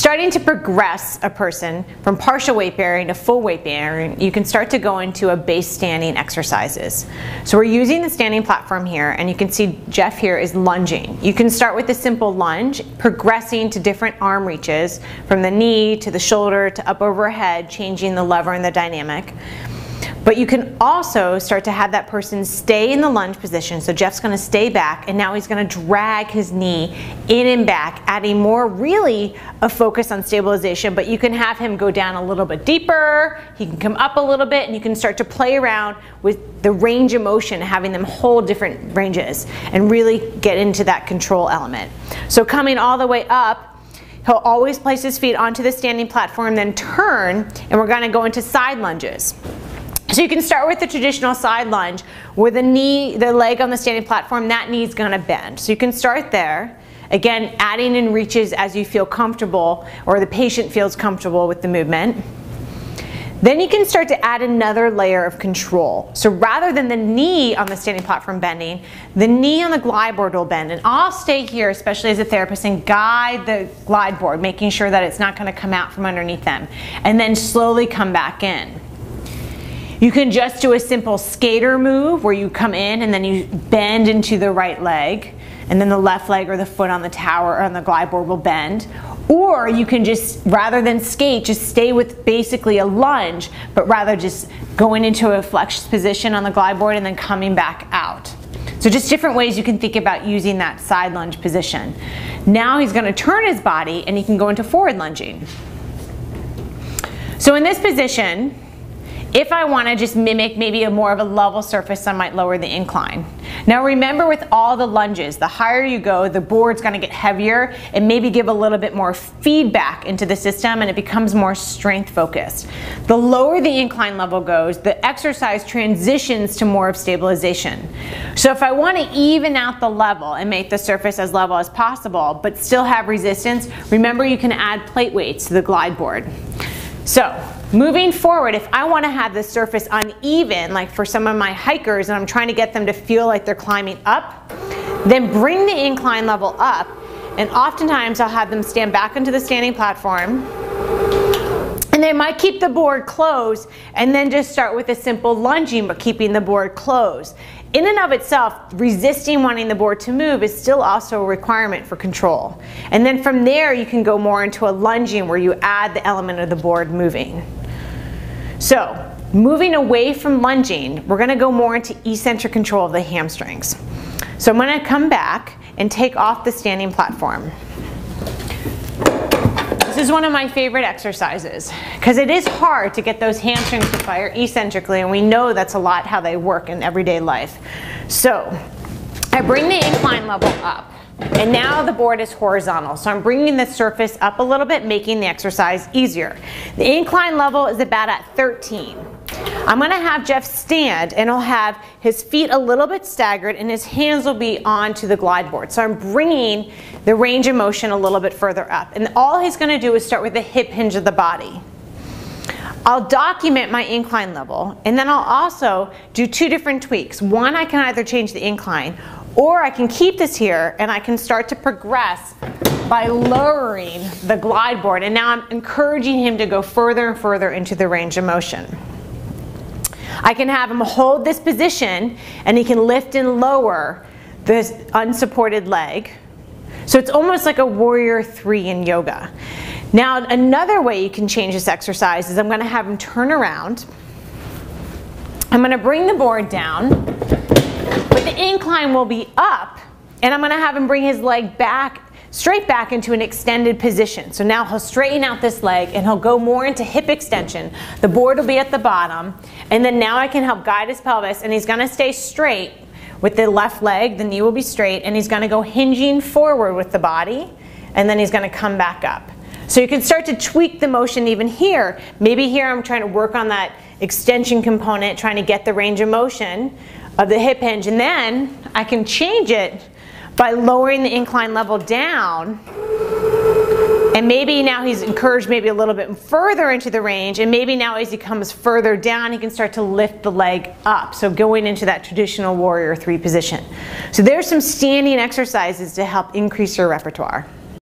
starting to progress a person from partial weight bearing to full weight bearing, you can start to go into a base standing exercises. So we're using the standing platform here, and you can see Jeff here is lunging. You can start with a simple lunge, progressing to different arm reaches from the knee to the shoulder to up overhead, changing the lever and the dynamic. But you can also start to have that person stay in the lunge position. So Jeff's going to stay back, and now he's going to drag his knee in and back, adding more really a focus on stabilization. But you can have him go down a little bit deeper, he can come up a little bit, and you can start to play around with the range of motion, having them hold different ranges and really get into that control element. So coming all the way up, he'll always place his feet onto the standing platform, then turn, and we're going to go into side lunges. So you can start with the traditional side lunge where the leg on the standing platform, that knee is going to bend. So you can start there. Again, adding in reaches as you feel comfortable or the patient feels comfortable with the movement. Then you can start to add another layer of control. So rather than the knee on the standing platform bending, the knee on the glide board will bend. And I'll stay here, especially as a therapist, and guide the glide board, making sure that it's not going to come out from underneath them. And then slowly come back in. You can just do a simple skater move where you come in and then you bend into the right leg, and then the left leg or the foot on the tower or on the glide board will bend. Or you can just, rather than skate, just stay with basically a lunge, but rather just going into a flexed position on the glide board and then coming back out. So just different ways you can think about using that side lunge position. Now he's going to turn his body and he can go into forward lunging. So in this position, if I want to just mimic maybe a more of a level surface, I might lower the incline. Now remember, with all the lunges, the higher you go, the board's going to get heavier and maybe give a little bit more feedback into the system, and it becomes more strength focused. The lower the incline level goes, the exercise transitions to more of stabilization. So if I want to even out the level and make the surface as level as possible but still have resistance, remember you can add plate weights to the glide board. So moving forward, if I want to have the surface uneven, like for some of my hikers, and I'm trying to get them to feel like they're climbing up, then bring the incline level up, and oftentimes I'll have them stand back into the standing platform, and they might keep the board closed and then just start with a simple lunging but keeping the board closed. In and of itself, resisting wanting the board to move is still also a requirement for control. And then from there you can go more into a lunging where you add the element of the board moving. So moving away from lunging, we're going to go more into eccentric control of the hamstrings. So I'm going to come back and take off the standing platform. This is one of my favorite exercises because it is hard to get those hamstrings to fire eccentrically, and we know that's a lot how they work in everyday life. So I bring the incline level up, and now the board is horizontal. So I'm bringing the surface up a little bit, making the exercise easier. The incline level is about at 13. I'm going to have Jeff stand, and he'll have his feet a little bit staggered and his hands will be onto the glide board. So I'm bringing the range of motion a little bit further up. And all he's going to do is start with the hip hinge of the body. I'll document my incline level, and then I'll also do two different tweaks. One, I can either change the incline, or I can keep this here and I can start to progress by lowering the glide board. And now I'm encouraging him to go further and further into the range of motion. I can have him hold this position and he can lift and lower this unsupported leg. So it's almost like a warrior 3 in yoga. Now another way you can change this exercise is I'm going to have him turn around. I'm going to bring the board down, but the incline will be up, and I'm going to have him bring his leg back, straight back into an extended position. So now he'll straighten out this leg and he'll go more into hip extension. The board will be at the bottom, and then now I can help guide his pelvis, and he's going to stay straight with the left leg, the knee will be straight, and he's going to go hinging forward with the body, and then he's going to come back up. So you can start to tweak the motion even here. Maybe here I'm trying to work on that extension component, trying to get the range of motion of the hip hinge, and then I can change it by lowering the incline level down, and maybe now he's encouraged maybe a little bit further into the range, and maybe now as he comes further down he can start to lift the leg up, so going into that traditional warrior 3 position. So there's some standing exercises to help increase your repertoire.